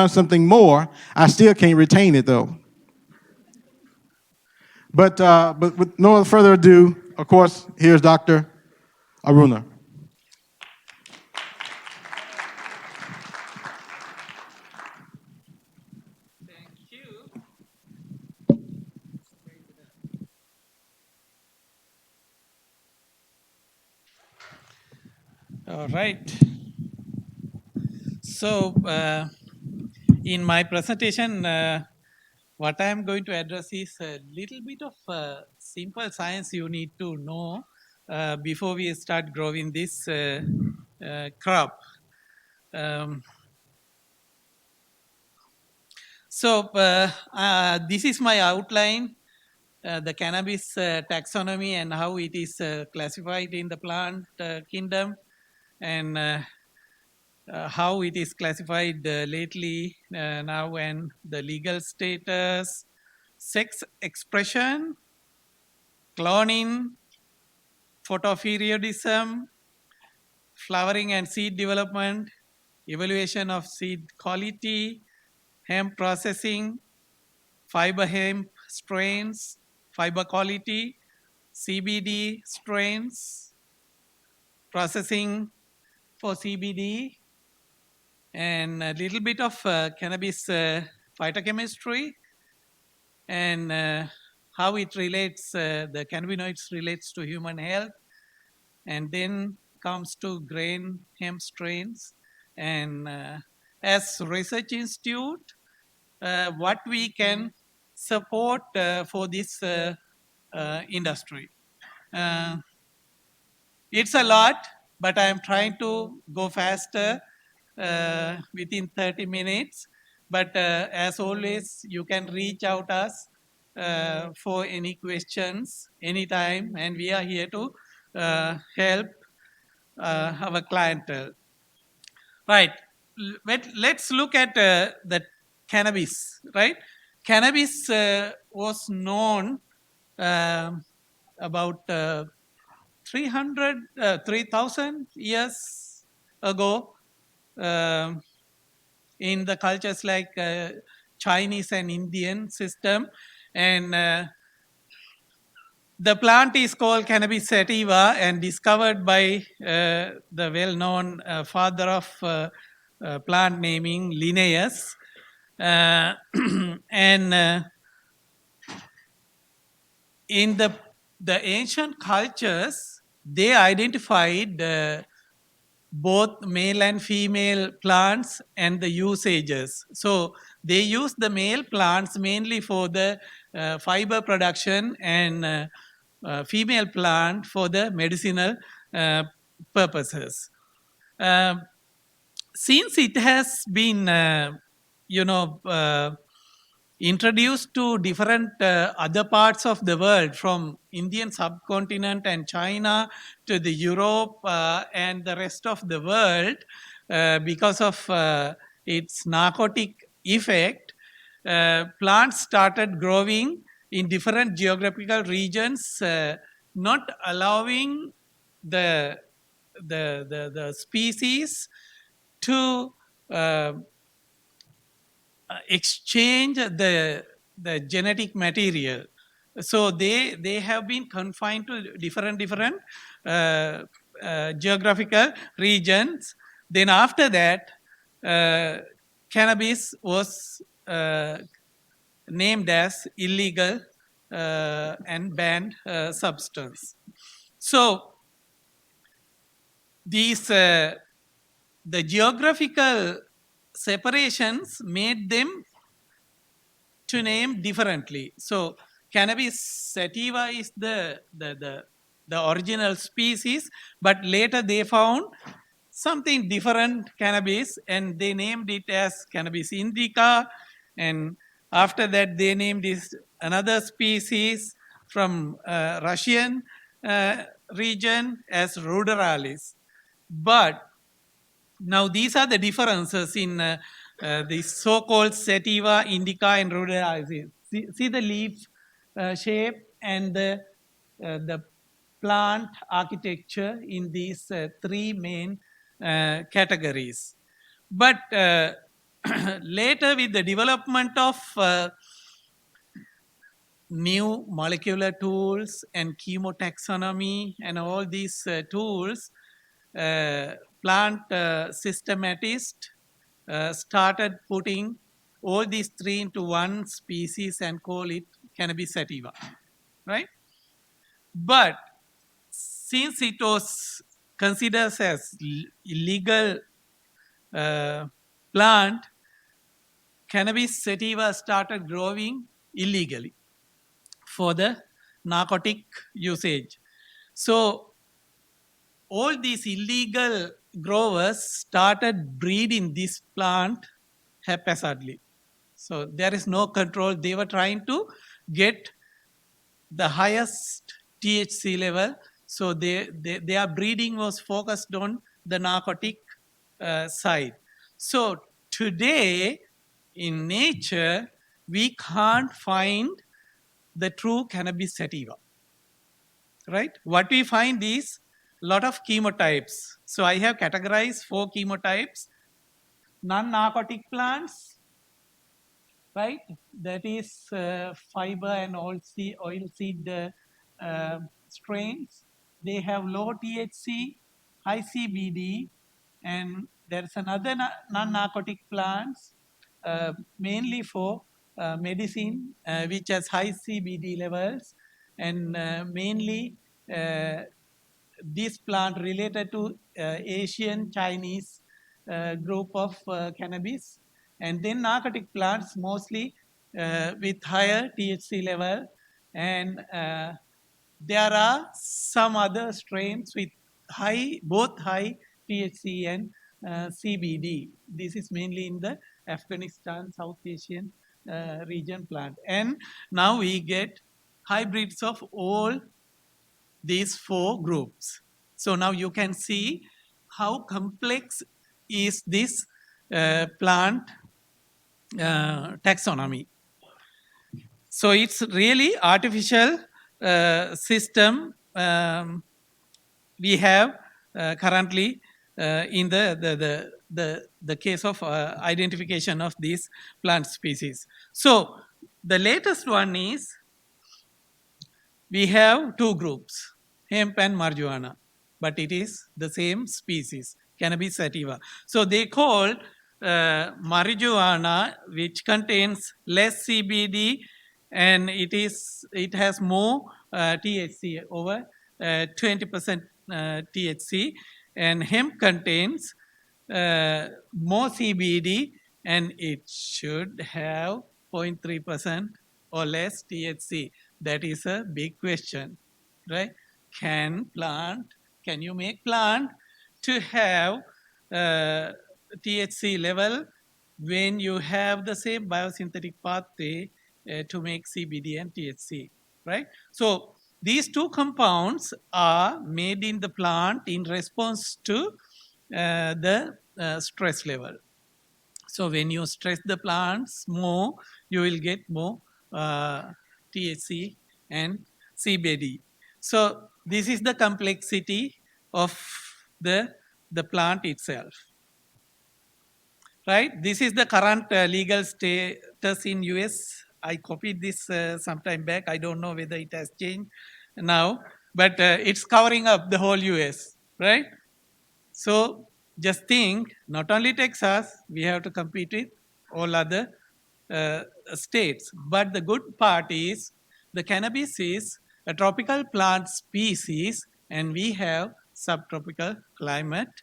find something more, I still can't retain it though. But with no further ado, of course, here's Dr. Aruna. Thank you. All right. So, in my presentation, what I am going to address is a little bit of simple science you need to know before we start growing this crop. Um, this is my outline, the cannabis taxonomy and how it is classified in the plant kingdom, and how it is classified lately now, and the legal status, sex expression, cloning, photoperiodism, flowering and seed development, evaluation of seed quality, hemp processing, fiber hemp strains, fiber quality, CBD strains, processing for CBD, and a little bit of cannabis phytochemistry, and how it relates, the cannabinoids relates to human health, and then comes to grain hemp strains, and as research institute, what we can support for this industry. Uh, it's a lot, but I am trying to go faster within 30 minutes. But as always, you can reach out us for any questions anytime, and we are here to help our clientele. Right. Let's look at the cannabis. Right. Cannabis was known about 3,000 years ago in the cultures like Chinese and Indian system, and the plant is called Cannabis sativa and discovered by the well-known father of plant naming, Linnaeus. And in the ancient cultures, they identified both male and female plants and the usages. So they use the male plants mainly for the fiber production, and female plant for the medicinal purposes. Um, since it has been, introduced to different other parts of the world, from Indian subcontinent and China to the Europe and the rest of the world, because of its narcotic effect, plants started growing in different geographical regions, not allowing the the species to exchange the genetic material. So they have been confined to different geographical regions. Then after that, cannabis was named as illegal and banned substance. So these the geographical separations made them to name differently. So Cannabis sativa is the original species, but later they found something different cannabis, and they named it as Cannabis indica, and after that they named this another species from Russian region as ruderalis. But now these are the differences in the so-called sativa, indica, and ruderalis. See the leaf shape and the plant architecture in these three main categories. But later with the development of new molecular tools and chemotaxonomy and all these tools, plant systematists started putting all these three into one species and call it cannabis sativa, right? But since it was considered as illegal plant, cannabis sativa started growing illegally for the narcotic usage. So all these illegal growers started breeding this plant haphazardly. So there is no control. They were trying to get the highest THC level. So their breeding was focused on the narcotic side. So today in nature, we can't find the true cannabis sativa, right? What we find is a lot of chemotypes. So I have categorized 4 chemotypes. Non-narcotic plants, right? That is fiber and oil seed strains. They have low THC, high CBD, and there's another non-narcotic plants, mainly for medicine, which has high CBD levels, and mainly this plant related to Asian Chinese group of cannabis, and then narcotic plants mostly with higher THC level, and there are some other strains with both high THC and CBD. This is mainly in the Afghanistan, South Asian region plant, and now we get hybrids of all these 4 groups. So now you can see how complex is this plant taxonomy. So it's really artificial system we have currently in the case of identification of these plant species. So the latest one is we have 2 groups, hemp and marijuana, but it is the same species, cannabis sativa. So they call marijuana, which contains less CBD, and it has more THC, over 20% THC, and hemp contains more CBD, and it should have 0.3% or less THC. That is a big question, right? Can you make plant to have THC level when you have the same biosynthetic pathway to make CBD and THC, right? So these 2 compounds are made in the plant in response to the stress level. So when you stress the plants more, you will get more THC and CBD. So this is the complexity of the plant itself, right? This is the current legal status in US. I copied this sometime back. I don't know whether it has changed now, but it's covering up the whole US, right? So just think, not only Texas, we have to compete with all other states. But the good part is the cannabis is a tropical plant species, and we have subtropical climate,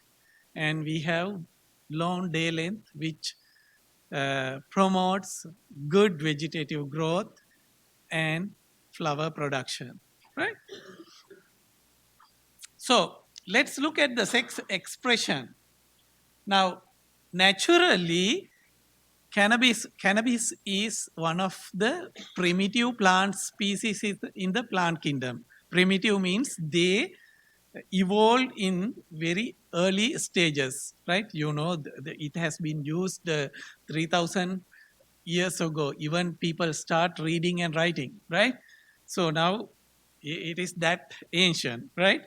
and we have long day length, which promotes good vegetative growth and flower production, right? So let's look at the sex expression. Now, naturally, cannabis is one of the primitive plant species in the plant kingdom. Primitive means they evolved in very early stages, right? You know, it has been used 3,000 years ago. Even people start reading and writing, right? So now it is that ancient, right?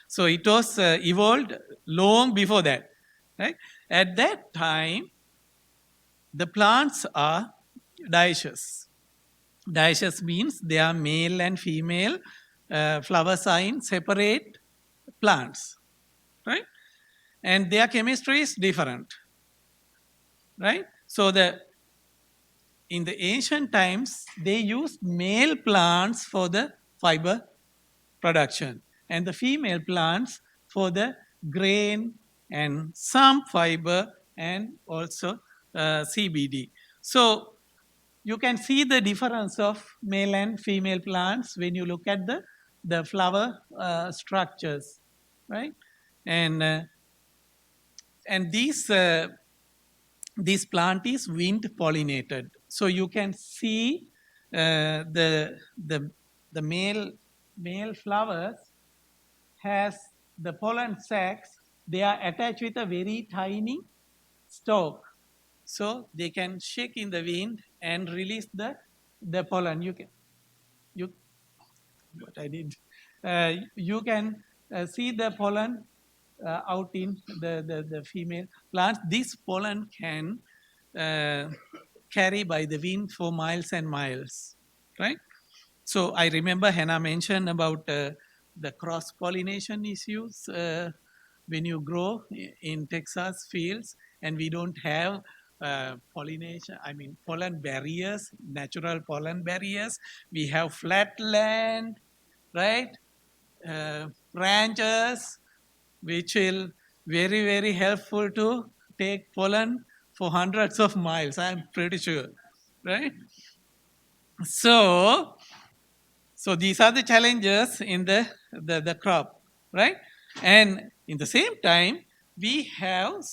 So it was evolved long before that, right? At that time, The plants are dioecious. Dioecious means they are male and female flower sign separate plants, right? And their chemistry is different, right? So in the ancient times, they used male plants for the fiber production and the female plants for the grain and some fiber and also CBD. So you can see the difference of male and female plants when you look at the flower structures, right? And and this plant is wind pollinated, so you can see the male flowers has the pollen sacs. They are attached with a very tiny stalk, so they can shake in the wind and release the pollen. You what I did. You can see the pollen out in the female plants. This pollen can uh, carry by the wind for miles and miles, right? So I remember Hannah mentioned about the cross pollination issues when you grow in Texas fields, and we don't have pollination, I mean pollen barriers, natural pollen barriers. We have flat land, right? Ranches, which will very helpful to take pollen for hundreds of miles, I'm pretty sure, right? So so these are the challenges in the crop, right? And in the same time, we have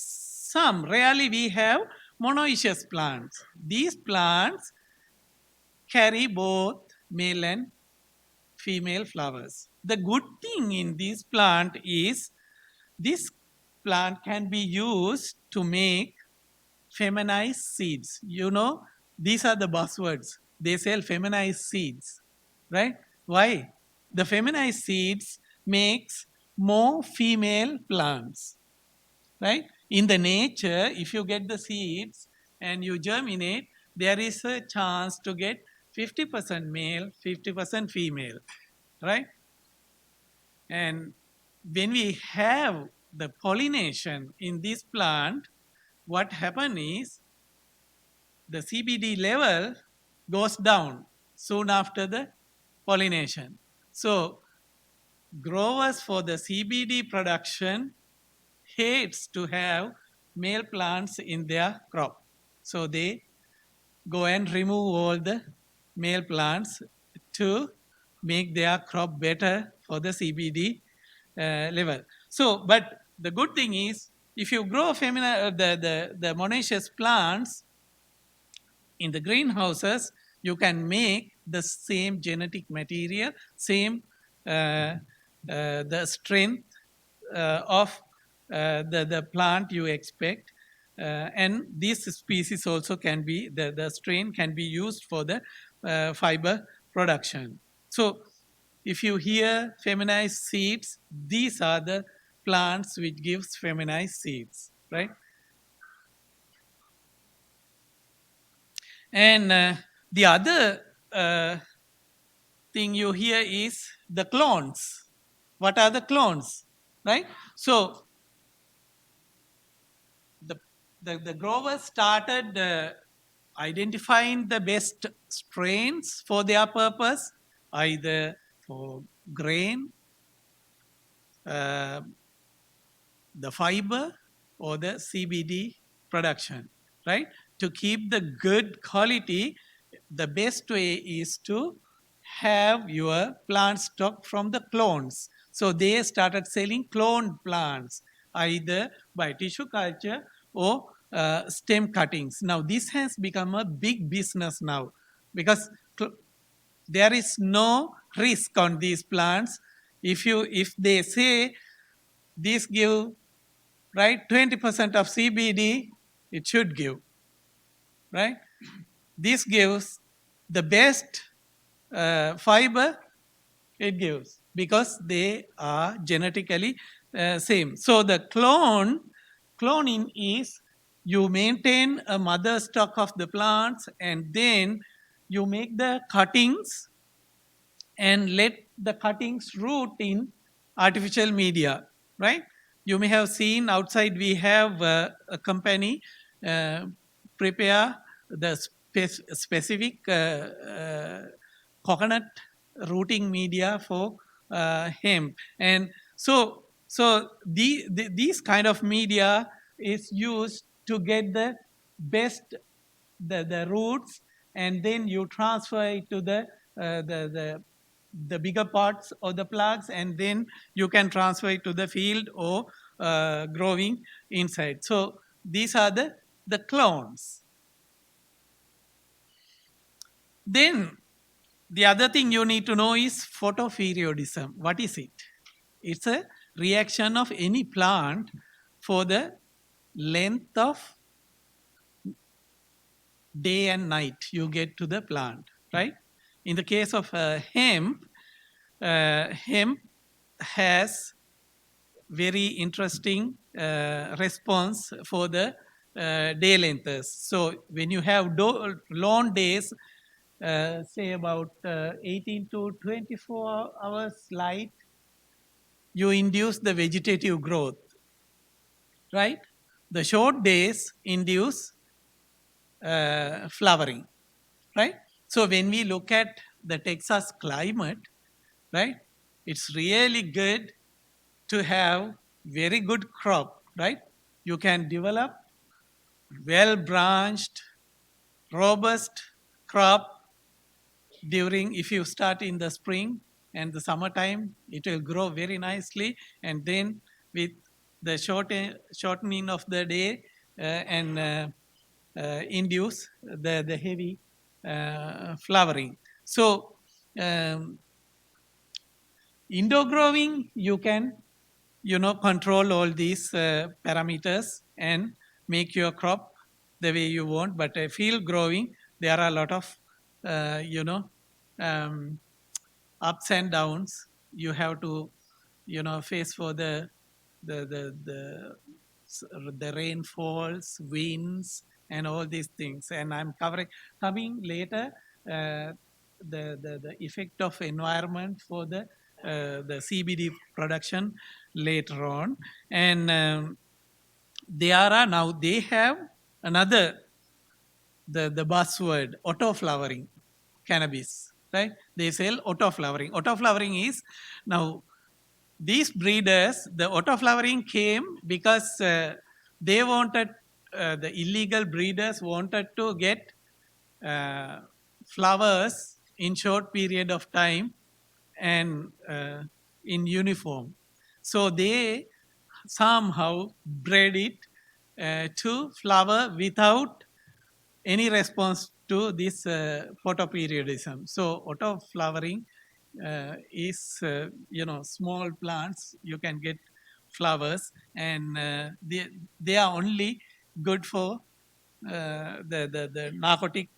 rarely we have monoecious plants. These plants carry both male and female flowers. The good thing in this plant is this plant can be used to make feminized seeds. You know, these are the buzzwords. They sell feminized seeds, right? Why? The feminized seeds makes more female plants, right? In the nature, if you get the seeds and you germinate, there is a chance to get 50% male, 50% female, right? And when we have the pollination in this plant, what happens is the CBD level goes down soon after the pollination. So growers for the CBD production hates to have male plants in their crop. So they go and remove all the male plants to make their crop better for the CBD level. So, but the good thing is, if you grow the monoecious plants in the greenhouses, you can make the same genetic material, same the strength of the plant you expect. And this species also can be, the strain can be used for the fiber production. So if you hear feminized seeds, these are the plants which gives feminized seeds, right? And the other thing you hear is the clones. What are the clones, right? So the growers started identifying the best strains for their purpose, either for grain, uh, the fiber, or the CBD production, right? To keep the good quality, the best way is to have your plant stock from the clones. So they started selling cloned plants, either by tissue culture or stem cuttings. Now this has become a big business now, because there is no risk on these plants. If they say these give, right, 20% of CBD, it should give, right? This gives the best fiber, it gives, because they are genetically same. So the cloning is you maintain a mother stock of the plants, and then you make the cuttings and let the cuttings root in artificial media, right? You may have seen outside we have a company uh, prepare the specific coconut rooting media for hemp. And these kind of media is used to get the best the roots, and then you transfer it to the bigger parts of the plugs, and then you can transfer it to the field or growing inside. So these are the clones. Then the other thing you need to know is photoperiodism. What is it? It's a reaction of any plant for the length of day and night you get to the plant, right? In the case of hemp has very interesting response for the day lengths. So when you have long days, say about 18 to 24 hours light, you induce the vegetative growth, right? The short days induce flowering, right? So when we look at the Texas climate, right, it's really good to have very good crop, right? You can develop well branched, robust crop during, if you start in the spring and the summertime, it will grow very nicely, and then with the shortening of the day and induce the heavy flowering. So indoor growing, you can control all these parameters and make your crop the way you want. But field growing, there are a lot of um, ups and downs you have to face for the the the the rainfalls, winds, and all these things. And I'm coming later the effect of environment for the CBD production later on. And they have another the buzzword auto flowering cannabis, right? They sell auto flowering. Auto flowering is now these breeders, the auto flowering came because they wanted the illegal breeders wanted to get uh, flowers in short period of time and in uniform. So they somehow bred it to flower without any response to this photoperiodism. So auto flowering is small plants you can get flowers, and they are only good for the narcotic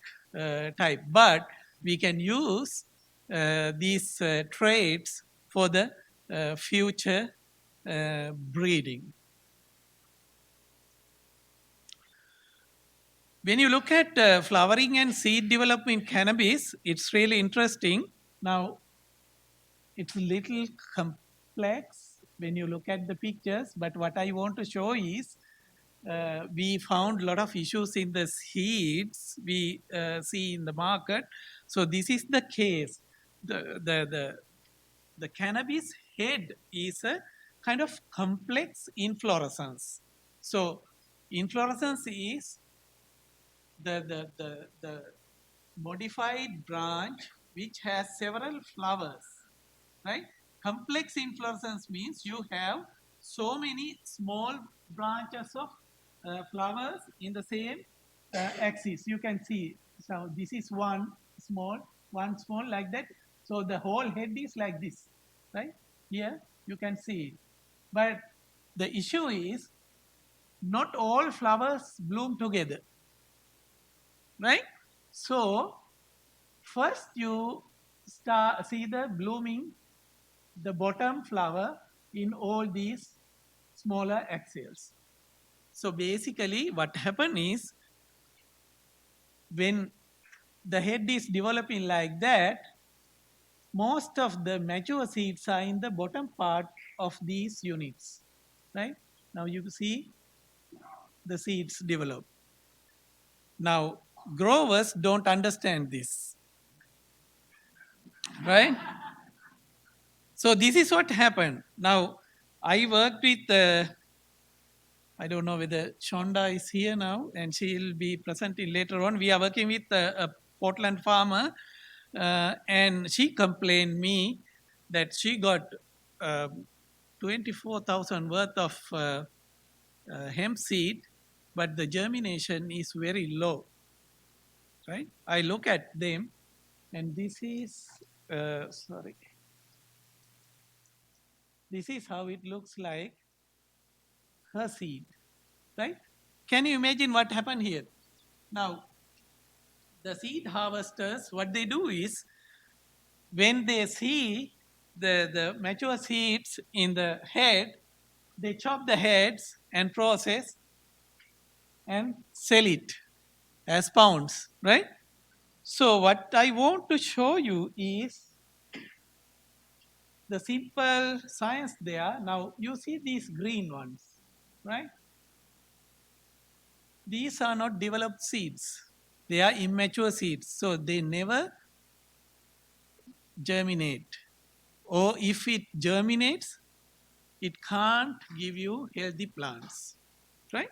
type, but we can use these traits for the future breeding. When you look at flowering and seed development in cannabis, it's really interesting. Now, it's a little complex when you look at the pictures, but what I want to show is we found a lot of issues in the seeds we see in the market. So this is the case. The cannabis head is a kind of complex inflorescence. So inflorescence is the modified branch which has several flowers, right? Complex inflorescence means you have so many small branches of flowers in the same axis. You can see, so this is one small like that. So the whole head is like this, right? Here you can see. But the issue is not all flowers bloom together, right? So first you see the blooming, the bottom flower in all these smaller axils. So basically what happened is, when the head is developing like that, most of the mature seeds are in the bottom part of these units, right? Now you see the seeds develop. Now growers don't understand this, right? So this is what happened. Now I worked with I don't know whether Shonda is here now, and she'll be presenting later on. We are working with a Portland farmer, and she complained me that she got uh, 24,000 worth of hemp seed, but the germination is very low, right? I look at them, and this is, sorry, this is how it looks like, her seed, right? Can you imagine what happened here? Now, the seed harvesters, what they do is, when they see the mature seeds in the head, they chop the heads and process and sell it as pounds, right? So what I want to show you is the simple science there. Now you see these green ones, right? These are not developed seeds. They are immature seeds. So they never germinate. Or if it germinates, it can't give you healthy plants, right?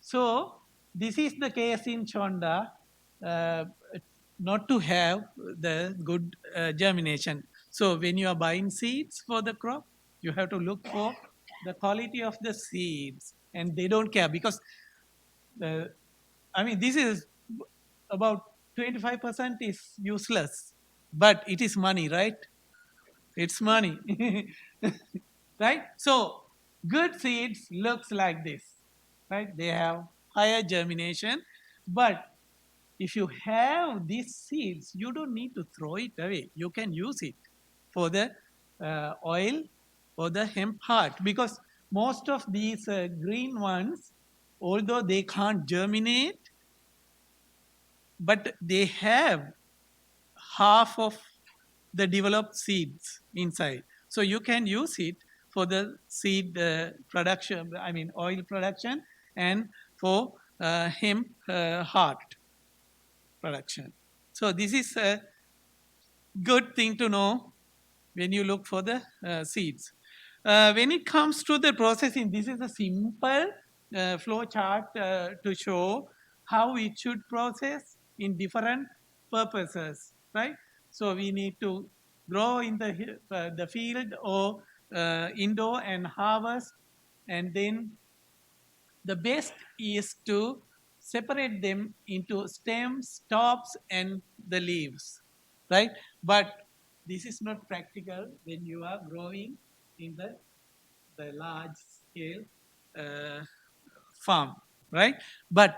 So this is the case in Chonda, uh, not to have the good germination. So when you are buying seeds for the crop, you have to look for the quality of the seeds, and they don't care because, uh, I mean, this is about 25% is useless, but it is money, right? It's money. Right? So good seeds looks like this, right? They have higher germination, but if you have these seeds, you don't need to throw it away. You can use it for the oil or the hemp heart, because most of these green ones, although they can't germinate, but they have half of the developed seeds inside. So you can use it for the seed production, I mean oil production, and for hemp heart production. So this is a good thing to know when you look for the seeds. When it comes to the processing, this is a simple flow chart to show how it should process in different purposes, right? So we need to grow in the field or indoor and harvest, and then the best is to separate them into stems, tops, and the leaves, right? But this is not practical when you are growing in the large scale uh, farm, right? But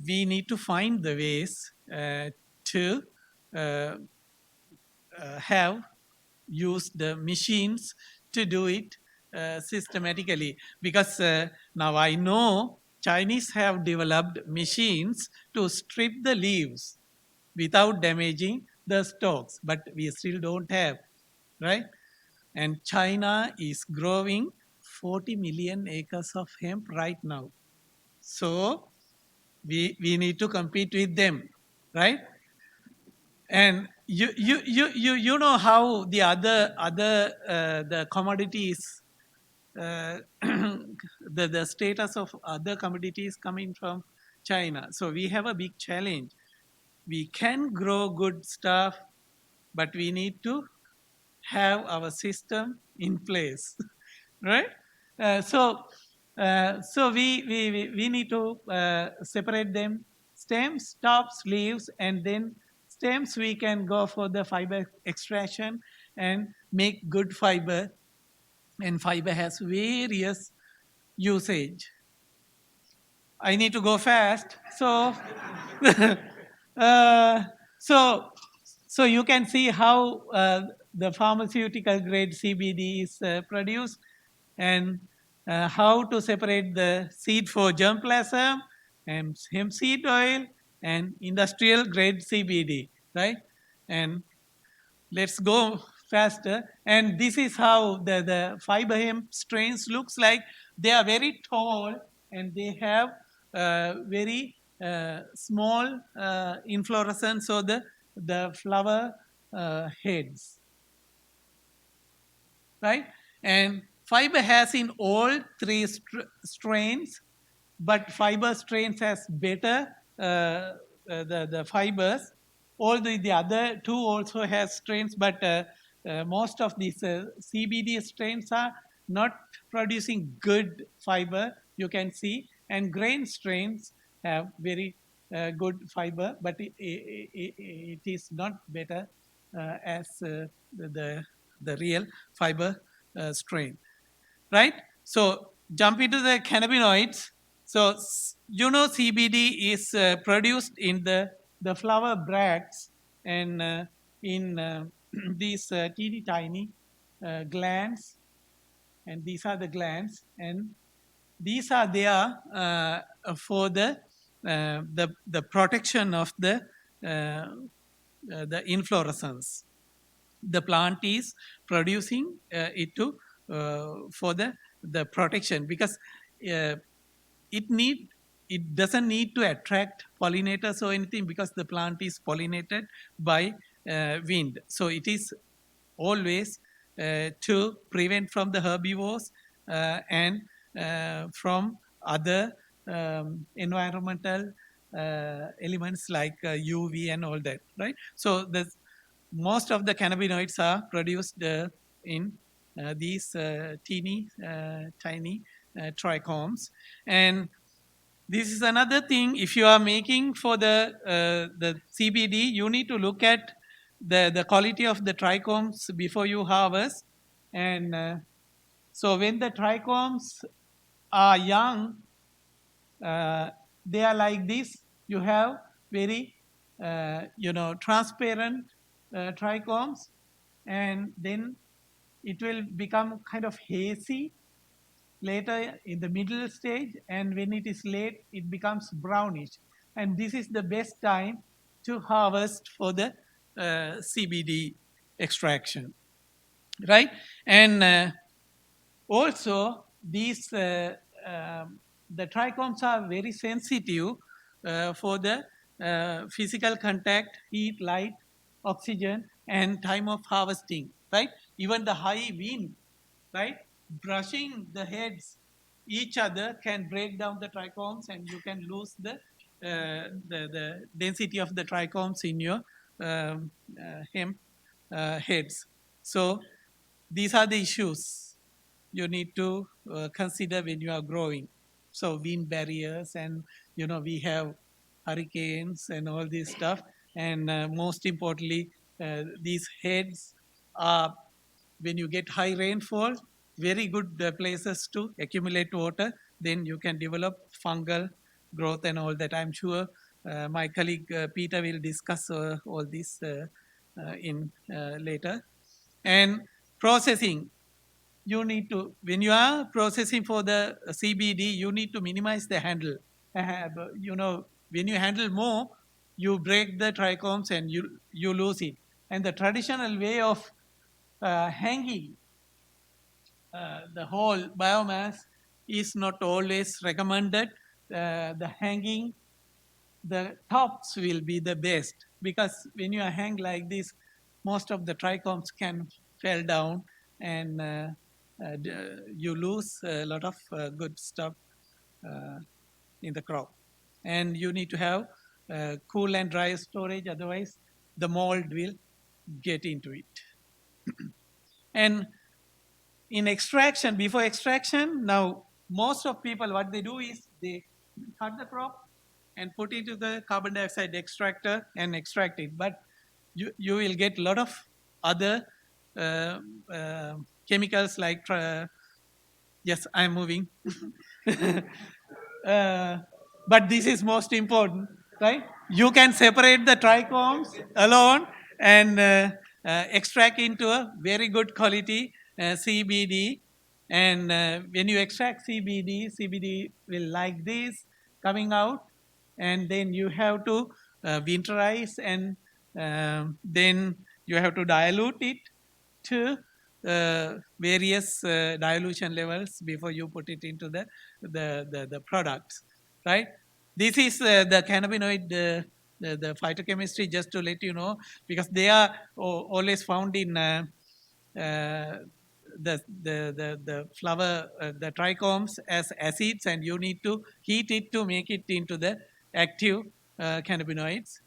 we need to find the ways to uh, have used the machines to do it systematically, because now I know Chinese have developed machines to strip the leaves without damaging the stalks, but we still don't have, right? And China is growing 40 million acres of hemp right now. So we need to compete with them, right? And you know how the other the commodities, the status of other commodities coming from China. So we have a big challenge. We can grow good stuff, but we need to have our system in place, right? So we need to separate them: stems, tops, leaves, and then stems we can go for the fiber extraction and make good fiber, and fiber has various usage. I need to go fast. So, uh, so, so you can see how the pharmaceutical grade CBD is produced, and how to separate the seed for germplasm and hemp seed oil and industrial grade CBD, right? And let's go faster. And this is how the fiber hemp strains looks like. They are very tall and they have very small inflorescence or the flower heads, right? And fiber has in all three strains, but fiber strains has better the fibers. All the other two also has strains, but most of these CBD strains are not producing good fiber, you can see, and grain strains have very good fiber, but it is not better as the real fiber strain, right? So jump into the cannabinoids. So CBD is produced in the flower bracts and in these teeny tiny glands, and these are the glands, and these are there for the protection of the inflorescence. The plant is producing it to for the protection, because uh, it doesn't need to attract pollinators or anything, because the plant is pollinated by wind. So it is always to prevent from the herbivores and from other environmental elements like UV and all that, right? So most of the cannabinoids are produced in these teeny tiny trichomes. And this is another thing. If you are making for the CBD, you need to look at the quality of the trichomes before you harvest. And so when the trichomes are young, they are like this. You have very transparent trichomes, and then it will become kind of hazy later in the middle stage, and when it is late it becomes brownish, and this is the best time to harvest for the CBD extraction, right? And also these the trichomes are very sensitive for the physical contact, heat, light, oxygen, and time of harvesting, right? Even the high wind, right? Brushing the heads each other can break down the trichomes, and you can lose the density of the trichomes in your hemp heads. So these are the issues you need to consider when you are growing. So wind barriers, and we have hurricanes and all this stuff, and most importantly, these heads are, when you get high rainfall, very good places to accumulate water. Then you can develop fungal growth and all that. I'm sure my colleague Peter will discuss all this in later. And processing, you need to, when you are processing for the CBD, you need to minimize the handle. When you handle more, you break the trichomes and you lose it. And the traditional way of hanging the whole biomass is not always recommended. The hanging, the tops will be the best, because when you hang like this, most of the trichomes can fall down, and you lose a lot of good stuff uh, in the crop. And you need to have cool and dry storage, otherwise the mold will get into it. And in extraction, before extraction, now most of people, what they do is they cut the crop and put it to the carbon dioxide extractor and extract it. But you will get a lot of other uh, uh, chemicals like yes, I'm moving. But this is most important, right? You can separate the trichomes alone and extract into a very good quality CBD. And when you extract CBD will like this coming out, and then you have to winterize, and then you have to dilute it to various dilution levels before you put it into the products, right? This is the cannabinoid, the phytochemistry, just to let you know, because they are always found in the flower, the trichomes as acids, and you need to heat it to make it into the active cannabinoids.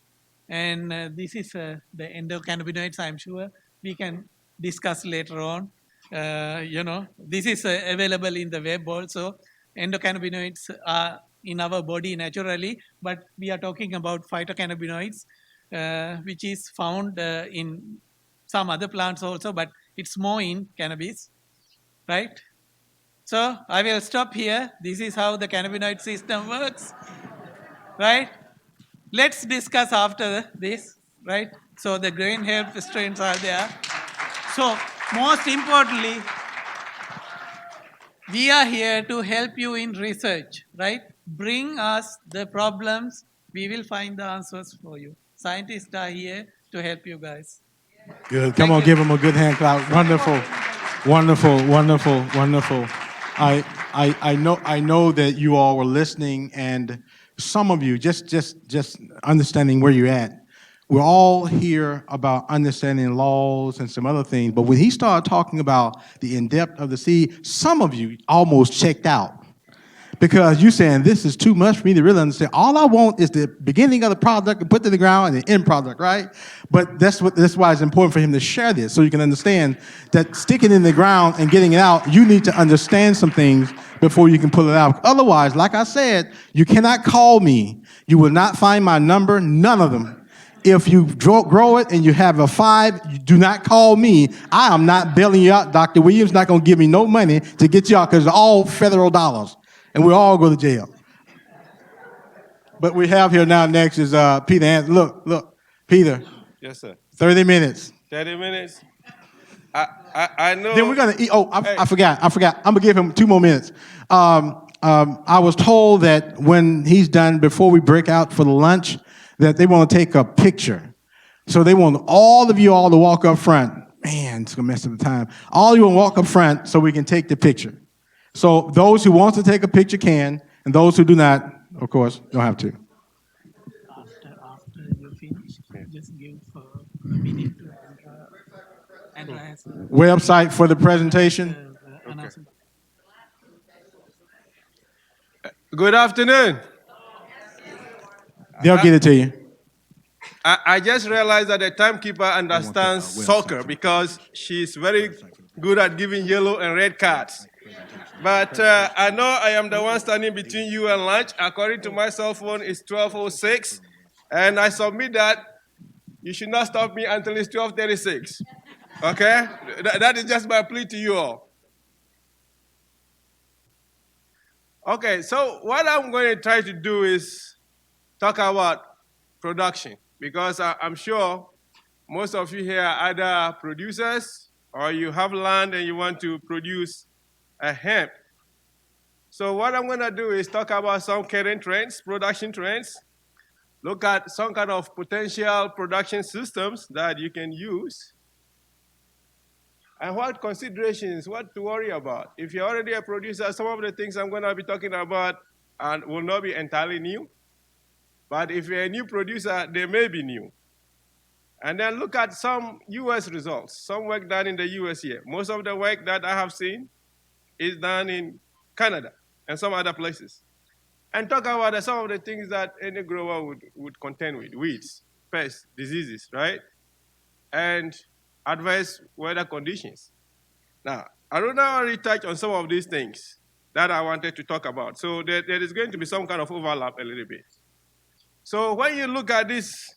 And this is the endocannabinoids. I'm sure we can discuss later on. This is available in the web also. Endocannabinoids are in our body naturally, but we are talking about phytocannabinoids, which is found in some other plants also, but it's more in cannabis, right? So I will stop here. This is how the cannabinoid system works, right? Let's discuss after this, right? So the grain herb strains are there. So most importantly, we are here to help you in research, right? Bring us the problems, we will find the answers for you. Scientists are here to help you guys. Good. Come Thank on, you. give him a good hand clap. Wonderful, wonderful, wonderful, wonderful. I know that you all were listening, and some of you just understanding where you're at. We're all here about understanding laws and some other things, but when he started talking about the in depth of the seed, some of you almost checked out. Because you're saying this is too much for me to really understand. All I want is the beginning of the product and put it in the ground and the end product, right? But that's why it's important for him to share this, so you can understand that sticking it in the ground and getting it out, you need to understand some things before you can pull it out. Otherwise, like I said, you cannot call me. You will not find my number, none of them. If you grow it and you have a 5, you do not call me. I am not bailing you out. Dr. Williams not going to give me no money to get you out, because it's all federal dollars. And we all go to jail. But we have here now next is Peter Anderson. Look, Peter, Yes, sir. 30 minutes. 30 minutes. I know. Then we're going to eat. Oh, Hey. I forgot. I'm going to give him 2 more minutes. I was told that when he's done, before we break out for the lunch, that they want to take a picture. So they want all of you all to walk up front. Man, it's going to mess up the time. All you want to walk up front so we can take the picture. So those who want to take a picture can, and those who do not, of course, don't have to. After you finish, just give a minute to Andra has Website for the presentation. announcement. Good afternoon. They'll get it to you. I just realized that the timekeeper understands soccer because she's very good at giving yellow and red cards. But I know I am the one standing between you and lunch. According to my cell phone, it's 12:06. And I submit that you should not stop me until it's 12:36. Okay? That is just my plea to you all. Okay, so what I'm going to try to do is talk about production, because I'm sure most of you here are either producers or you have land and you want to produce a hemp. So what I'm going to do is talk about some current trends, production trends, look at some kind of potential production systems that you can use, and what considerations, what to worry about. If you're already a producer, some of the things I'm going to be talking about will not be entirely new. But if you're a new producer, they may be new. And then look at some US results, some work done in the US here. Most of the work that I have seen is done in Canada and some other places. And talk about some of the things that any grower would contend with: weeds, pests, diseases, right? And adverse weather conditions. Now, Aruna already touched on some of these things that I wanted to talk about. So there is going to be some kind of overlap a little bit. So when you look at this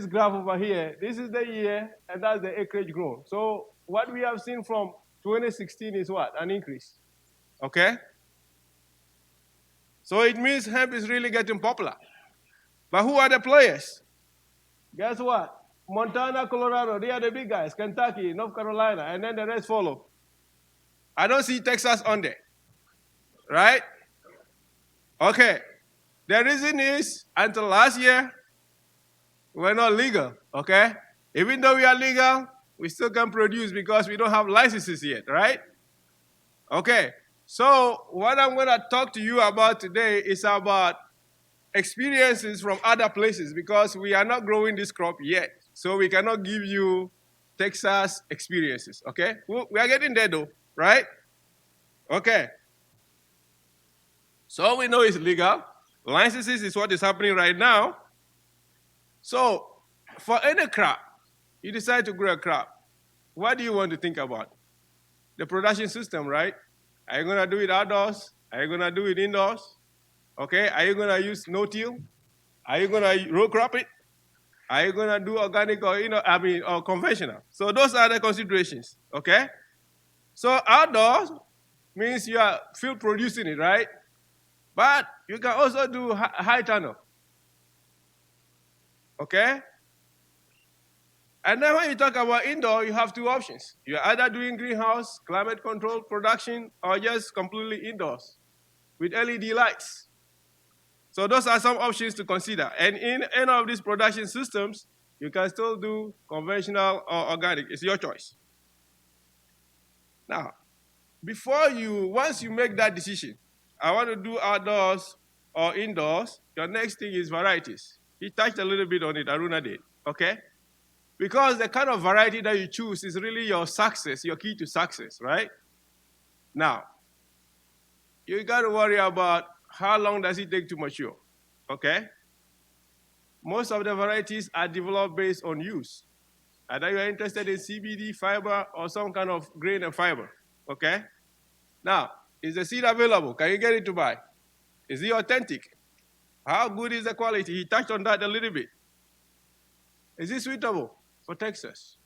graph over here, this is the year, and that's the acreage grown. So what we have seen from 2016 is what? An increase. Okay? So it means hemp is really getting popular. But who are the players? Guess what? Montana, Colorado, they are the big guys. Kentucky, North Carolina, and then the rest follow. I don't see Texas on there, right? Okay. The reason is until last year, we're not legal, okay? Even though we are legal, we still can produce because we don't have licenses yet, right? Okay. So what I'm going to talk to you about today is about experiences from other places because we are not growing this crop yet. So we cannot give you Texas experiences, okay? We are getting there though, right? Okay. So we know it's legal. Licenses is what is happening right now. So for any crop, you decide to grow a crop, what do you want to think about? The production system, right? Are you going to do it outdoors? Are you going to do it indoors? Okay, are you going to use no-till? Are you going to row crop it? Are you going to do organic or, or conventional? So those are the considerations, okay? So outdoors means you are field producing it, right? But you can also do high tunnel, okay? And then when you talk about indoor, you have two options. You're either doing greenhouse, climate control production, or just completely indoors with LED lights. So those are some options to consider. And in any of these production systems, you can still do conventional or organic. It's your choice. Now, once you make that decision, I want to do outdoors or indoors, your next thing is varieties. He touched a little bit on it, Aruna did, okay? Because the kind of variety that you choose is really your success, your key to success, right? Now, you got to worry about how long does it take to mature, okay? Most of the varieties are developed based on use. Either you're interested in CBD, fiber, or some kind of grain and fiber, okay? Now, is the seed available? Can you get it to buy? Is it authentic? How good is the quality? He touched on that a little bit. Is it suitable for Texas?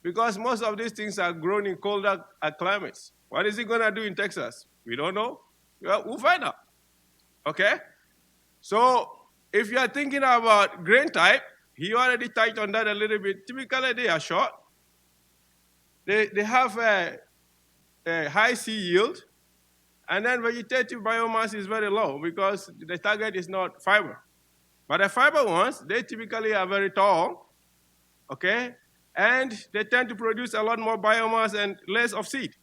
Because most of these things are grown in colder climates. What is it going to do in Texas? We don't know. Well, we'll find out. Okay? So if you are thinking about grain type, he already touched on that a little bit. Typically, they are short. They have a high seed yield. And then vegetative biomass is very low because the target is not fiber. But the fiber ones, they typically are very tall, okay? And they tend to produce a lot more biomass and less of seed.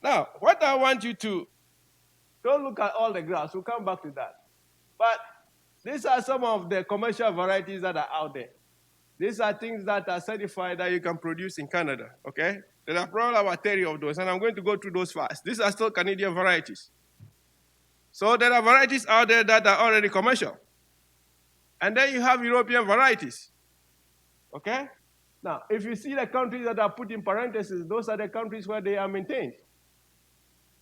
Now, what I want you to, don't look at all the graphs, we'll come back to that. But these are some of the commercial varieties that are out there. These are things that are certified that you can produce in Canada, okay? There are probably about 30 of those, and I'm going to go through those fast. These are still Canadian varieties. So there are varieties out there that are already commercial. And then you have European varieties, okay? Now, if you see the countries that are put in parentheses, those are the countries where they are maintained.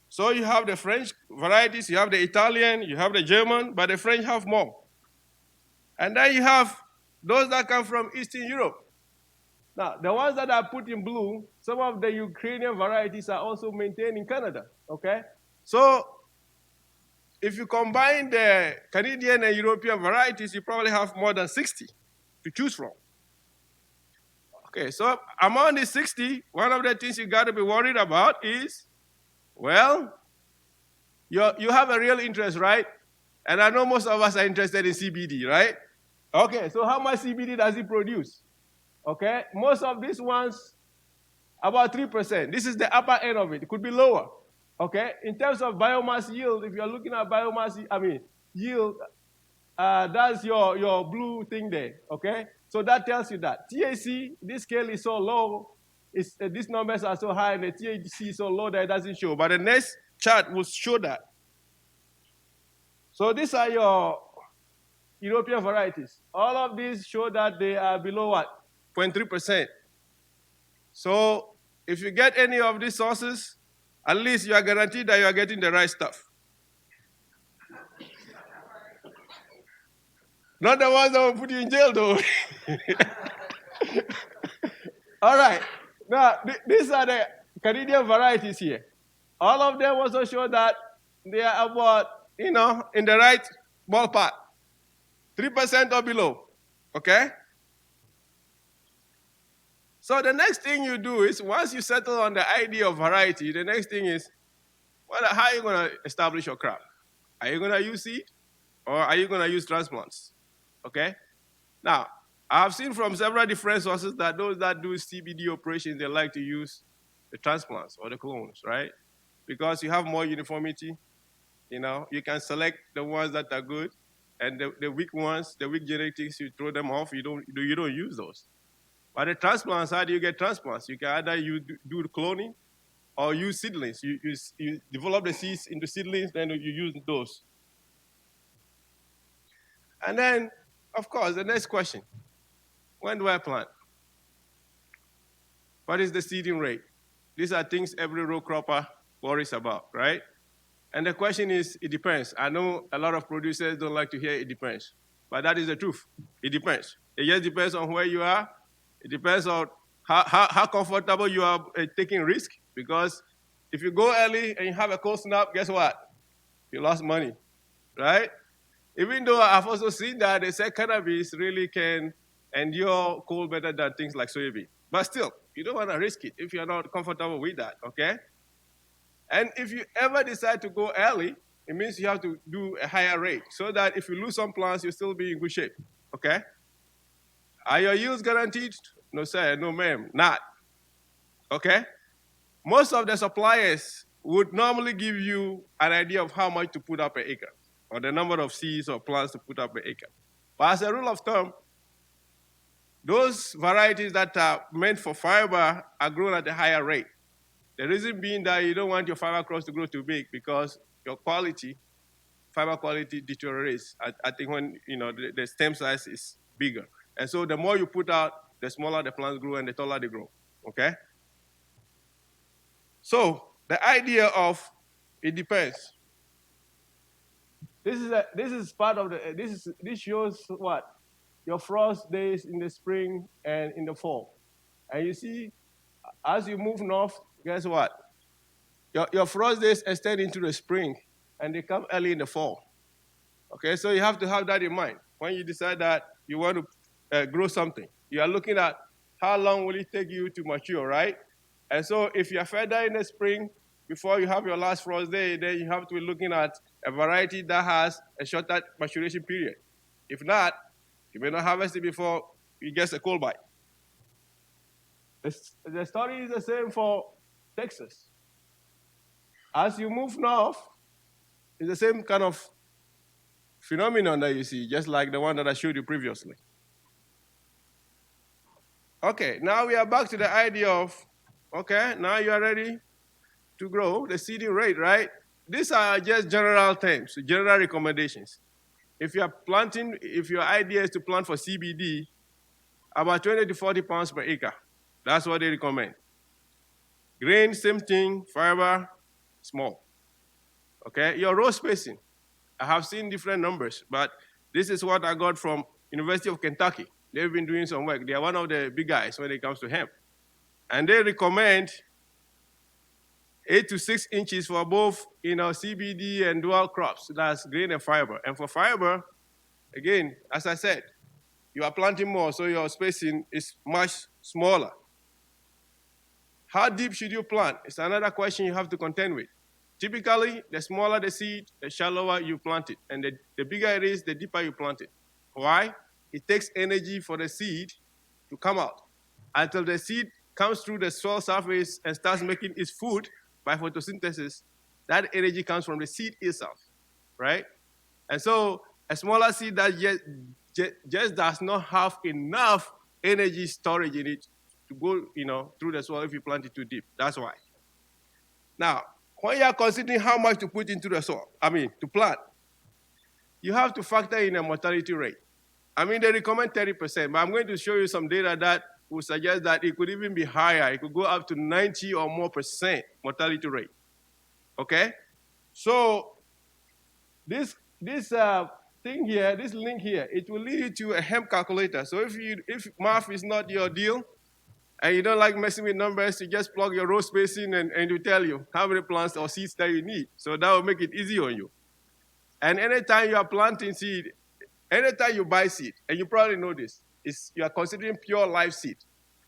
So you have the French varieties, you have the Italian, you have the German, but the French have more. And then you have those that come from Eastern Europe. Now, the ones that are put in blue, some of the Ukrainian varieties are also maintained in Canada, okay? So if you combine the Canadian and European varieties, you probably have more than 60 to choose from. Okay, so among the 60, one of the things you got to be worried about is, well, you have a real interest, right? And I know most of us are interested in CBD, right? Okay, so how much CBD does it produce? Okay, most of these ones, about 3%. This is the upper end of it. It could be lower. Okay, in terms of biomass yield, if you're looking at biomass, yield, that's your blue thing there. Okay, so that tells you that THC, this scale is so low, these numbers are so high, and the THC is so low that it doesn't show. But the next chart will show that. So these are your European varieties. All of these show that they are below what? 0.3%. So if you get any of these sources, at least you are guaranteed that you are getting the right stuff. Not the ones that will put you in jail, though. All right. Now, these are the Canadian varieties here. All of them also show that they are about, in the right ballpark. 3% or below. Okay? So the next thing you do is, once you settle on the idea of variety, the next thing is, well, how are you going to establish your crop? Are you going to use seed, or are you going to use transplants? Okay? Now, I've seen from several different sources that those that do CBD operations, they like to use the transplants or the clones, right? Because you have more uniformity. You can select the ones that are good, and the weak ones, the weak genetics, you throw them off. You don't use those. But the transplants, how do you get transplants? You can either do the cloning or use seedlings. You develop the seeds into seedlings, then you use those. And then, of course, the next question: when do I plant? What is the seeding rate? These are things every row cropper worries about, right? And the question is, it depends. I know a lot of producers don't like to hear it depends, but that is the truth. It depends. It just depends on where you are. It depends on how comfortable you are taking risk, because if you go early and you have a cold snap, guess what? You lost money, right? Even though I've also seen that they say cannabis really can endure cold better than things like soybean. But still, you don't want to risk it if you're not comfortable with that, okay? And if you ever decide to go early, it means you have to do a higher rate so that if you lose some plants, you'll still be in good shape, okay? Are your yields guaranteed? No, sir, no, ma'am, not, okay? Most of the suppliers would normally give you an idea of how much to put up per acre, or the number of seeds or plants to put up per acre. But as a rule of thumb, those varieties that are meant for fiber are grown at a higher rate. The reason being that you don't want your fiber crops to grow too big, because your fiber quality deteriorates. I think when the stem size is bigger. And so the more you put out, the smaller the plants grow and the taller they grow, okay? So the idea of it depends. This shows what? Your frost days in the spring and in the fall. And you see, as you move north, guess what? Your frost days extend into the spring, and they come early in the fall. Okay, so you have to have that in mind when you decide that you want to grow something. You are looking at how long will it take you to mature, right? And so if you're further in the spring, before you have your last frost day, then you have to be looking at a variety that has a shorter maturation period. If not, you may not harvest it before it gets a cold bite. The story is the same for Texas. As you move north, it's the same kind of phenomenon that you see, just like the one that I showed you previously. Okay, now we are back to the idea of, okay, now you are ready to grow the seeding rate, right? These are just general terms, general recommendations. If your idea is to plant for CBD, about 20 to 40 pounds per acre. That's what they recommend. Grain, same thing. Fiber, small. Okay, your row spacing. I have seen different numbers, but this is what I got from University of Kentucky. They've been doing some work. They are one of the big guys when it comes to hemp. And they recommend 8 to 6 inches for both CBD and dual crops. That's grain and fiber. And for fiber, again, as I said, you are planting more, so your spacing is much smaller. How deep should you plant? It's another question you have to contend with. Typically, the smaller the seed, the shallower you plant it. And the bigger it is, the deeper you plant it. Why? It takes energy for the seed to come out. Until the seed comes through the soil surface and starts making its food by photosynthesis, that energy comes from the seed itself, right? And so a smaller seed that just does not have enough energy storage in it to go, through the soil if you plant it too deep. That's why. Now, when you are considering how much to put into the soil, to plant, you have to factor in a mortality rate. They recommend 30%, but I'm going to show you some data that will suggest that it could even be higher. It could go up to 90 or more % mortality rate. Okay? So this thing here, this link here, it will lead you to a hemp calculator. So if math is not your deal, and you don't like messing with numbers, you just plug your row spacing and it will tell you how many plants or seeds that you need. So that will make it easy on you. And anytime you are planting seed, anytime you buy seed, and you probably know this, you are considering pure live seed,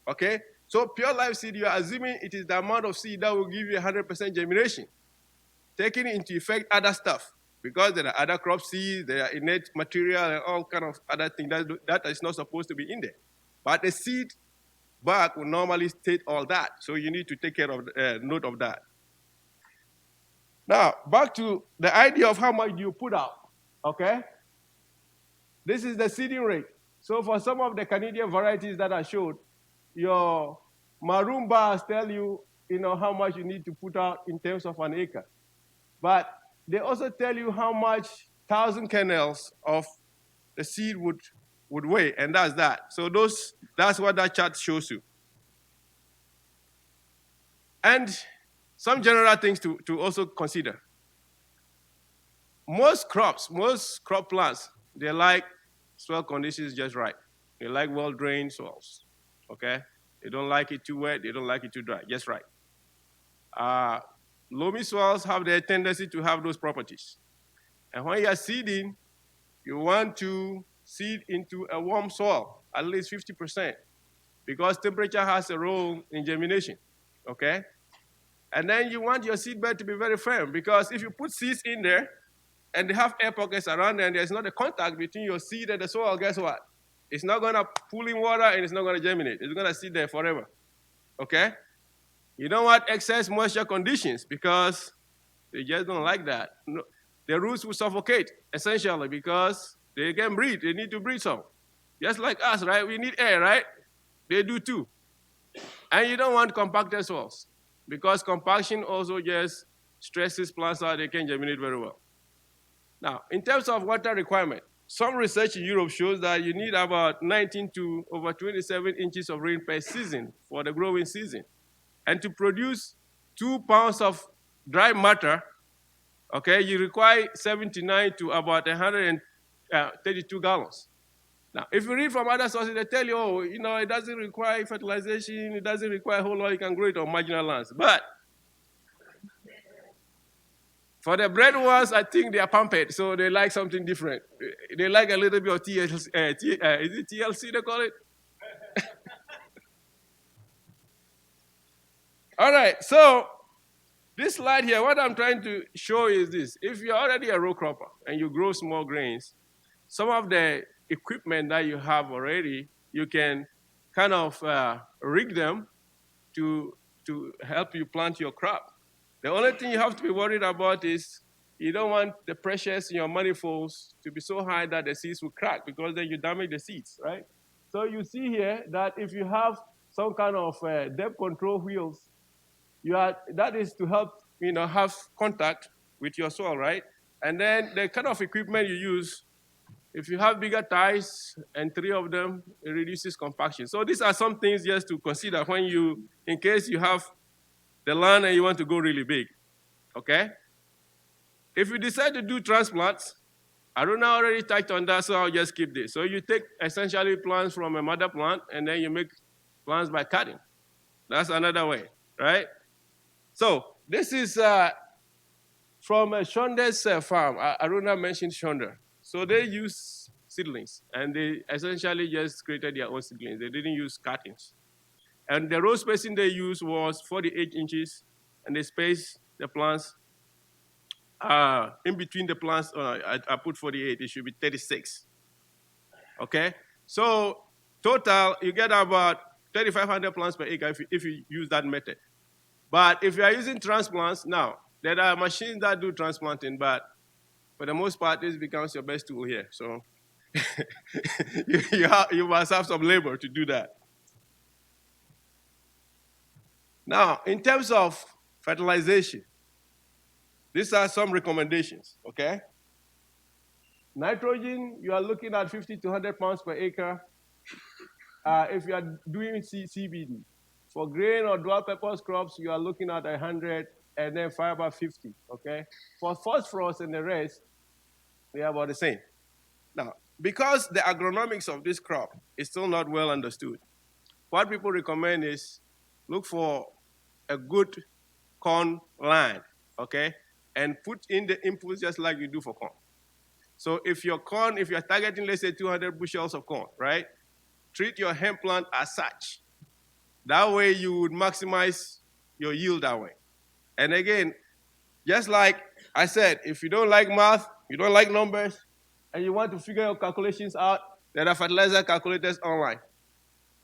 okay? So pure life seed, you are assuming it is the amount of seed that will give you 100% germination, taking into effect other stuff, because there are other crop seeds, there are innate material and all kind of other things that is not supposed to be in there. But the seed bag will normally state all that, so you need to take care of note of that. Now, back to the idea of how much you put out, okay? This is the seeding rate. So for some of the Canadian varieties that I showed, your maroon bars tell you, how much you need to put out in terms of an acre. But they also tell you how much 1,000 kernels of the seed would weigh, and that's that. So that's what that chart shows you. And some general things to also consider. Most crop plants, they like soil conditions just right. They like well-drained soils, okay? They don't like it too wet, they don't like it too dry, just right. Loamy soils have their tendency to have those properties. And when you are seeding, you want to seed into a warm soil, at least 50%, because temperature has a role in germination, okay? And then you want your seed bed to be very firm, because if you put seeds in there and they have air pockets around them and there's not a contact between your seed and the soil, guess what? It's not going to pull in water and it's not going to germinate. It's going to sit there forever, okay? You don't want excess moisture conditions because they just don't like that. No, the roots will suffocate, essentially, because they can breathe. They need to breathe some. Just like us, right? We need air, right? They do too. And you don't want compacted soils, because compaction also just stresses plants out. They can germinate very well. Now, in terms of water requirement, some research in Europe shows that you need about 19 to over 27 inches of rain per season for the growing season. And to produce 2 pounds of dry matter, okay, you require 79 to about 132 gallons. Now, if you read from other sources, they tell you, it doesn't require fertilization, it doesn't require a whole lot, you can grow it on marginal lands. But for the bread ones, I think they are pampered, so they like something different. They like a little bit of TLC, is it TLC they call it? All right, so this slide here, what I'm trying to show is this. If you're already a row cropper and you grow small grains, some of the equipment that you have already, you can kind of rig them to help you plant your crop. The only thing you have to be worried about is you don't want the pressures in your manifolds to be so high that the seeds will crack, because then you damage the seeds, right? So you see here that if you have some kind of depth control wheels, that is to help have contact with your soil, right? And then the kind of equipment you use, if you have bigger ties and 3 of them, it reduces compaction. So these are some things just to consider in case you have the land and you want to go really big, okay? If you decide to do transplants, Aruna already touched on that, so I'll just skip this. So you take essentially plants from a mother plant and then you make plants by cutting. That's another way, right? So this is from Shonda's farm. Aruna mentioned Shonda. So they use seedlings, and they essentially just created their own seedlings. They didn't use cuttings. And the row spacing they used was 48 inches, and they spaced the plants in between the plants. I put 48, it should be 36. Okay? So total, you get about 3,500 plants per acre if you use that method. But if you are using transplants, now, there are machines that do transplanting, but for the most part, this becomes your best tool here. So you must have some labor to do that. Now, in terms of fertilization, these are some recommendations, okay? Nitrogen, you are looking at 50 to 100 pounds per acre if you are doing CBD. For grain or dual-purpose crops, you are looking at 100, and then fiber 50, okay? For phosphorus and the rest, they are about the same. Now, because the agronomics of this crop is still not well understood, what people recommend is look for a good corn land, okay? And put in the inputs just like you do for corn. So if you're targeting, let's say, 200 bushels of corn, right? Treat your hemp plant as such. That way you would maximize your yield that way. And again, just like I said, if you don't like math, you don't like numbers, and you want to figure your calculations out, there are fertilizer calculators online.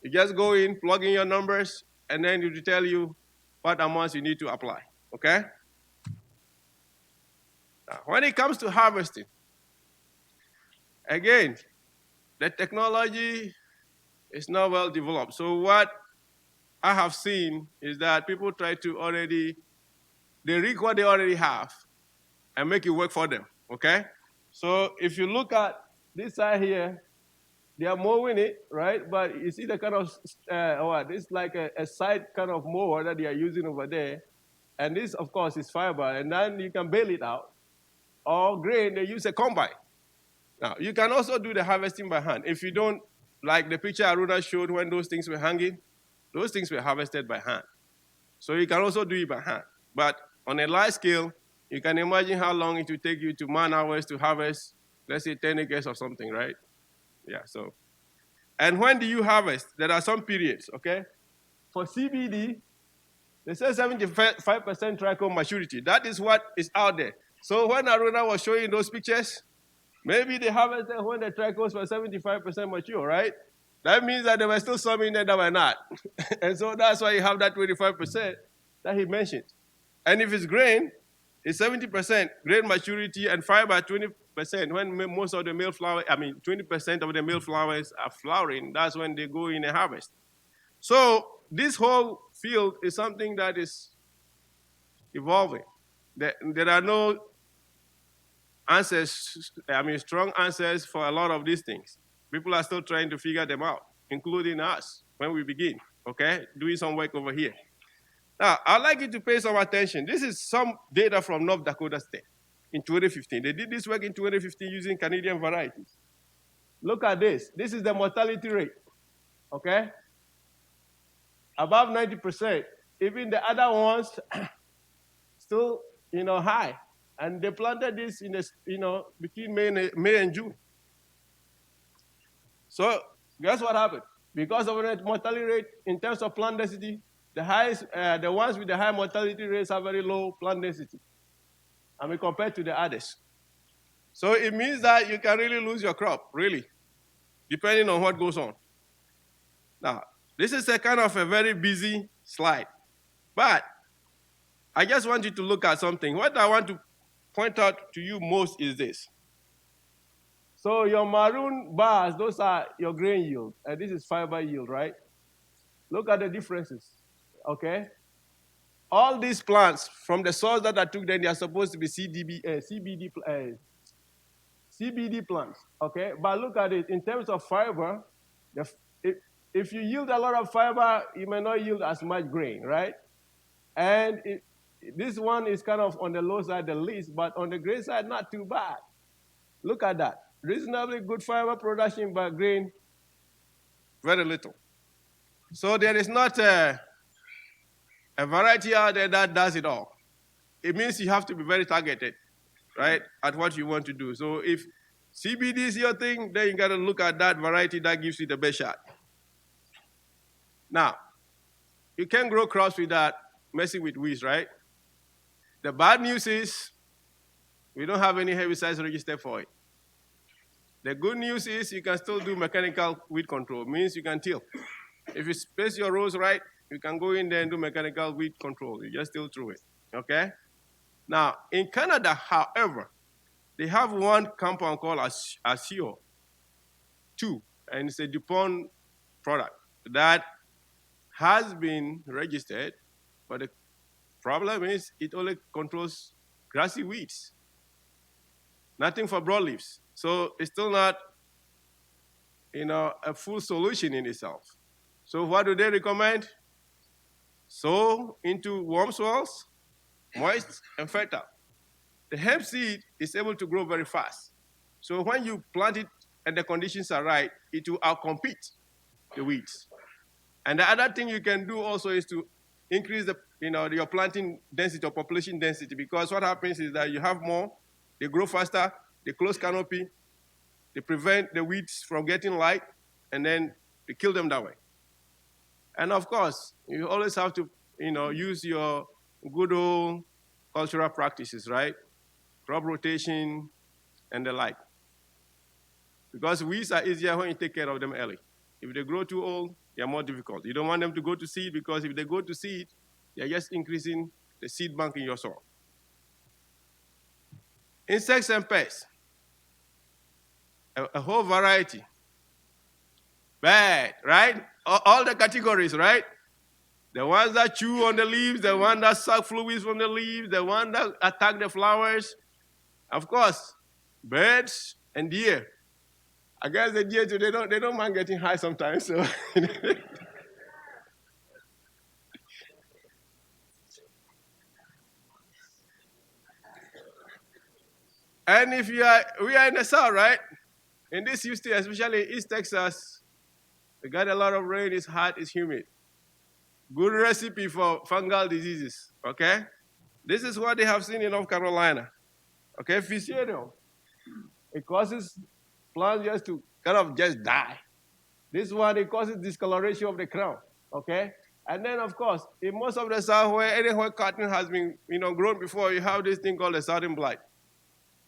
You just go in, plug in your numbers, and then it will tell you what amounts you need to apply, okay? Now, when it comes to harvesting, again, the technology is not well developed. So what I have seen is that people try to they rig what they already have and make it work for them, okay? So if you look at this side here, they are mowing it, right? But you see the kind of, this is like a side kind of mower that they are using over there. And this, of course, is fiber, and then you can bale it out. Or grain, they use a combine. Now, you can also do the harvesting by hand. If you don't, like the picture Aruna showed when those things were hanging, those things were harvested by hand. So you can also do it by hand. But on a large scale, you can imagine how long it will take you to man hours to harvest, let's say 10 acres or something, right? Yeah, so. And when do you harvest? There are some periods, okay? For CBD, they say 75% trichome maturity. That is what is out there. So when Aruna was showing those pictures, maybe they harvested when the trichomes were 75% mature, right? That means that there were still some in there that were not. And so that's why you have that 25% that he mentioned. And if it's grain, it's 70% grain maturity and fiber 20%. When most of the male flower, 20% of the male flowers are flowering, that's when they go in and harvest. So this whole field is something that is evolving. There are no answers, strong answers for a lot of these things. People are still trying to figure them out, including us when we begin, okay, doing some work over here. Now, I'd like you to pay some attention. This is some data from North Dakota State in 2015. They did this work in 2015 using Canadian varieties. Look at this. This is the mortality rate, okay? Above 90%. Even the other ones still, high. And they planted this in between May and June. So guess what happened? Because of the mortality rate in terms of plant density, the ones with the high mortality rates have very low plant density. Compared to the others. So it means that you can really lose your crop, really, depending on what goes on. Now, this is a kind of a very busy slide, but I just want you to look at something. What I want to point out to you most is this. So your maroon bars, those are your grain yield, and this is fiber yield, right? Look at the differences, okay? All these plants, from the source that I took them, they are supposed to be CBD plants, okay? But look at it, in terms of fiber, if you yield a lot of fiber, you may not yield as much grain, right? And this one is kind of on the low side, the least, but on the grain side, not too bad. Look at that. Reasonably good fiber production, but grain, very little. So there is not a variety out there that does it all. It means you have to be very targeted, right, at what you want to do. So if CBD is your thing, then you got to look at that variety that gives you the best shot. Now, you can't grow crops without messing with weeds, right? The bad news is we don't have any herbicides registered for it. The good news is you can still do mechanical weed control. It means you can till. If you space your rows right, you can go in there and do mechanical weed control. You just till through it, okay? Now, in Canada, however, they have one compound called Asio 2, and it's a DuPont product that has been registered, but the problem is it only controls grassy weeds, nothing for broadleaves. So it's still not, a full solution in itself. So what do they recommend? Sow into warm soils, moist and fertile. The hemp seed is able to grow very fast. So when you plant it and the conditions are right, it will outcompete the weeds. And the other thing you can do also is to increase your planting density or population density, because what happens is that you have more, they grow faster, they close canopy, they prevent the weeds from getting light, and then they kill them that way. And of course, you always have to, use your good old cultural practices, right? Crop rotation and the like. Because weeds are easier when you take care of them early. If they grow too old, they're more difficult. You don't want them to go to seed, because if they go to seed, they're just increasing the seed bank in your soil. Insects and pests, a whole variety. Bad, right? All the categories, right? The ones that chew on the leaves, the ones that suck fluids from the leaves, the ones that attack the flowers. Of course, birds and deer. I guess the deer too, they don't mind getting high sometimes. So and if we are in the south, right? In this Houston, especially East Texas, we got a lot of rain, it's hot, it's humid. Good recipe for fungal diseases, okay? This is what they have seen in North Carolina. Okay, Physidium. It causes plants just to kind of just die. This one, it causes discoloration of the crown, okay? And then, of course, in most of the south, anywhere cotton has been, grown before, you have this thing called the southern blight.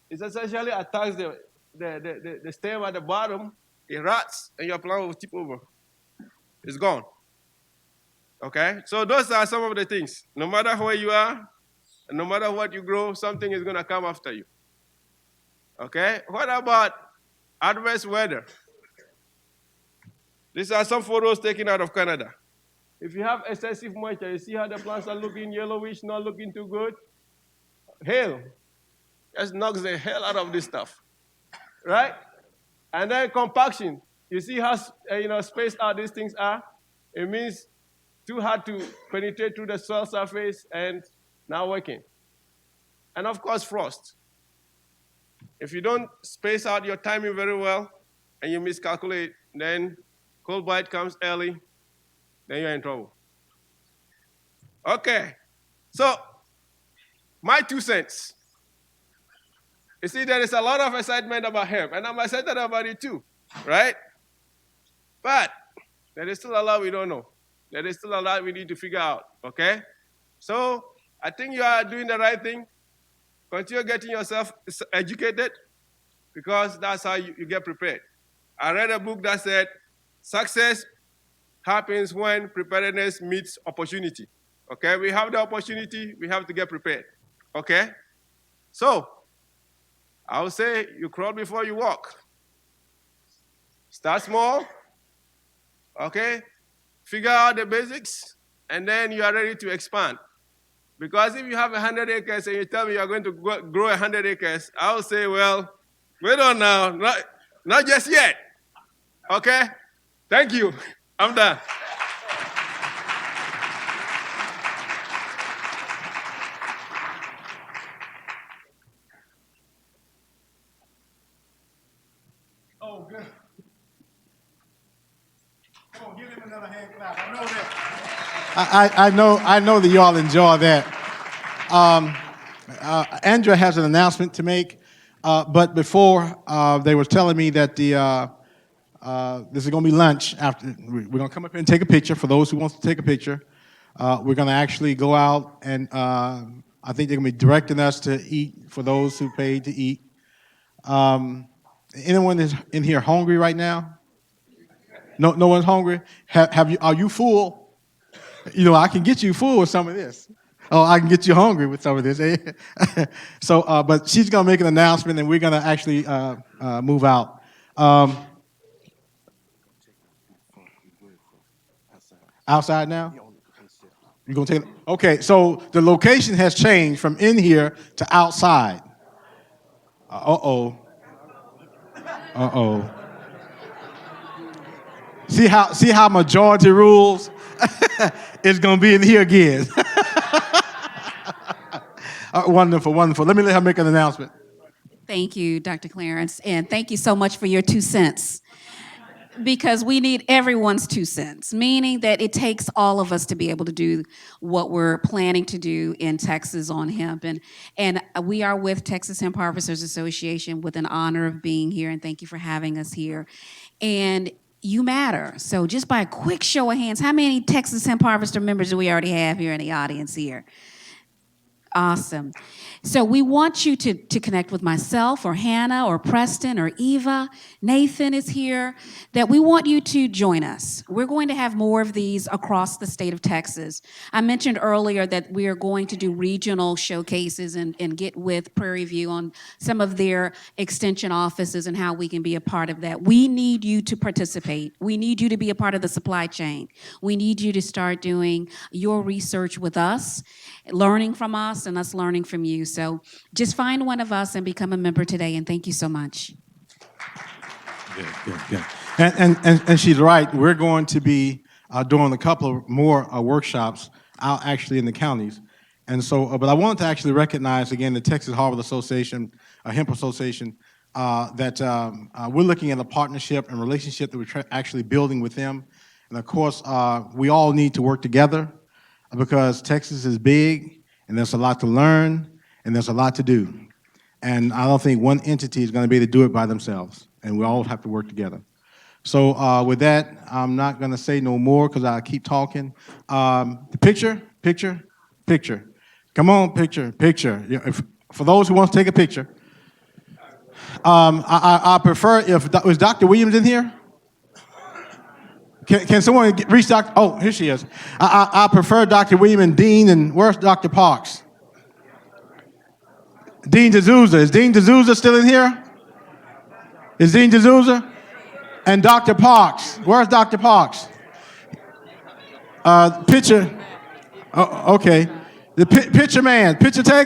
It essentially attacks the stem at the bottom, it rots, and your plant will tip over. It's gone. Okay? So those are some of the things. No matter where you are, and no matter what you grow, something is going to come after you. Okay? What about adverse weather? These are some photos taken out of Canada. If you have excessive moisture, you see how the plants are looking yellowish, not looking too good? Hail just knocks the hell out of this stuff, right? And then compaction. You see how spaced out these things are? It means too hard to penetrate through the soil surface and not working. And of course, frost. If you don't space out your timing very well and you miscalculate, then cold bite comes early, then you're in trouble. Okay, so my 2 cents. You see, there is a lot of excitement about hemp, and I'm excited about it too, right? But there is still a lot we don't know. There is still a lot we need to figure out, okay? So I think you are doing the right thing. Continue getting yourself educated, because that's how you get prepared. I read a book that said, success happens when preparedness meets opportunity. Okay, we have the opportunity, we have to get prepared. Okay? So, I would say you crawl before you walk. Start small, okay? Figure out the basics, and then you are ready to expand. Because if you have 100 acres and you tell me you are going to grow 100 acres, I will say, well, wait on now, not just yet. Okay? Thank you. I'm done. Oh, good. Come on, give him another hand clap. I know that. I know that y'all enjoy that. Andrea has an announcement to make, but before they were telling me that this is going to be lunch. After we're going to come up here and take a picture. For those who want to take a picture, we're going to actually go out and I think they're going to be directing us to eat for those who paid to eat. Anyone is in here hungry right now? No one's hungry. Have you? Are you full? I can get you full with some of this. Oh, I can get you hungry with some of this. So, but she's gonna make an announcement, and we're gonna actually move out. Outside now? You're gonna take it? Okay, so the location has changed from in here to outside. Uh-oh. Uh-oh. See how majority rules? It's gonna be in here again. Wonderful, wonderful. Let me let her make an announcement. Thank you, Dr. Clarence, and thank you so much for your 2 cents. Because we need everyone's 2 cents, meaning that it takes all of us to be able to do what we're planning to do in Texas on hemp. And we are with Texas Hemp Harvesters Association with an honor of being here, and thank you for having us here. And you matter. So just by a quick show of hands, how many Texas Hemp Harvester members do we already have here in the audience here? Awesome. So we want you to connect with myself or Hannah or Preston or Eva. Nathan is here. That we want you to join us. We're going to have more of these across the state of Texas. I mentioned earlier that we are going to do regional showcases and get with Prairie View on some of their extension offices and how we can be a part of that. We need you to participate. We need you to be a part of the supply chain. We need you to start doing your research with us, learning from us, and us learning from you. So just find one of us and become a member today, and thank you so much. Good. And she's right. We're going to be doing a couple of more workshops out actually in the counties. And so, but I wanted to actually recognize again the Texas Harvest Association, Hemp Association, that we're looking at a partnership and relationship that we're actually building with them. And of course, we all need to work together because Texas is big and there's a lot to learn and there's a lot to do. And I don't think one entity is going to be able to do it by themselves. And we all have to work together. So with that, I'm not going to say no more because I keep talking. The picture. Come on, picture. Yeah, for those who want to take a picture. I prefer if, is Dr. Williams in here? Can someone reach Dr. Oh, here she is. I prefer Dr. William and Dean, and where's Dr. Parks? Dean D'Souza. Is Dean D'Souza still in here? Is Dean D'Souza? And Dr. Parks. Where's Dr. Parks? Picture. Oh, okay. The picture man, picture taker.